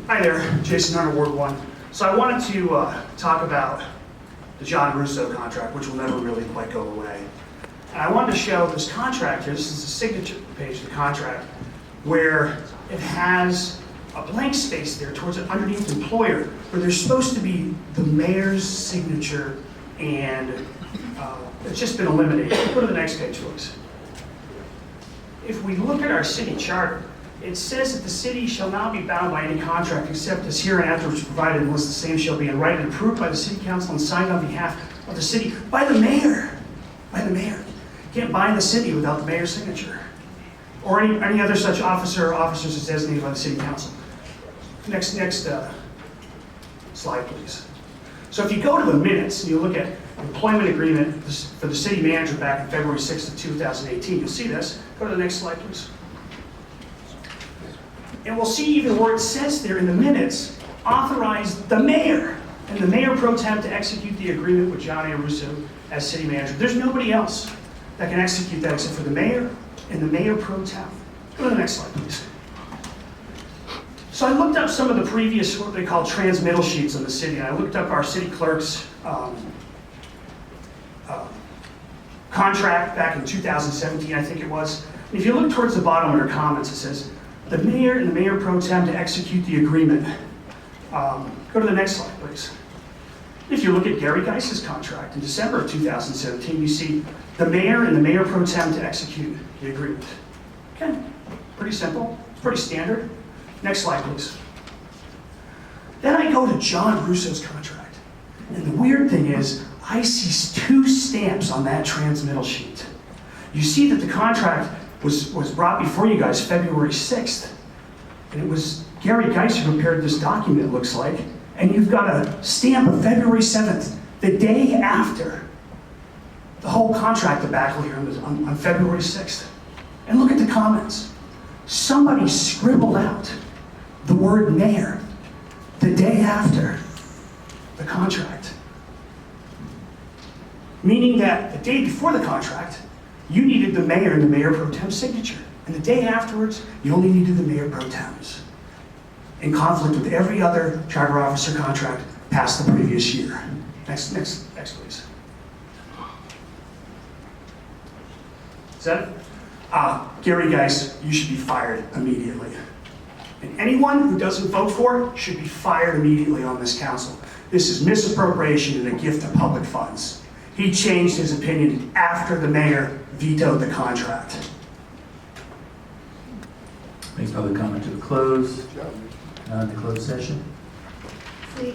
Hi there, Jason Hunter, Ward 1. So I wanted to talk about the John Russo contract, which will never really quite go away. And I wanted to show this contract here. This is the signature page of the contract, where it has a blank space there towards it underneath employer, where there's supposed to be the mayor's signature, and it's just been eliminated. Go to the next page, please. If we look at our city charter, it says that the city shall not be bound by any contract except as hereinafter which is provided unless the same shall be in writing and approved by the city council and signed on behalf of the city by the mayor. By the mayor. You can't bind the city without the mayor's signature. Or any other such officer or officers as designated by the city council. Next slide, please. So if you go to the minutes and you look at employment agreement for the city manager back in February 6th of 2018, you'll see this. Go to the next slide, please. And we'll see even where it says there in the minutes, authorized the mayor and the mayor pro tem to execute the agreement with John A. Russo as city manager. There's nobody else that can execute that except for the mayor and the mayor pro tem. Go to the next slide, please. So I looked up some of the previous, what they call transmittal sheets in the city, and I looked up our city clerk's contract back in 2017, I think it was. And if you look towards the bottom of her comments, it says, the mayor and the mayor pro tem to execute the agreement. Go to the next slide, please. If you look at Gary Geuss's contract in December of 2017, you see the mayor and the mayor pro tem to execute the agreement. Okay, pretty simple, it's pretty standard. Next slide, please. Then I go to John Russo's contract. And the weird thing is, I see two stamps on that transmittal sheet. You see that the contract was brought before you guys February 6th. And it was Gary Geuss who prepared this document, it looks like. And you've got a stamp of February 7th, the day after the whole contract debacle here on February 6th. And look at the comments. Somebody scribbled out the word mayor the day after the contract. Meaning that the day before the contract, you needed the mayor and the mayor pro tem signature. And the day afterwards, you only needed the mayor pro tems. In conflict with every other charter officer contract past the previous year. Next, please. Is that it? Gary Geuss, you should be fired immediately. And anyone who doesn't vote for it should be fired immediately on this council. This is misappropriation and a gift of public funds. He changed his opinion after the mayor vetoed the contract. Make public comment to the close, the closed session.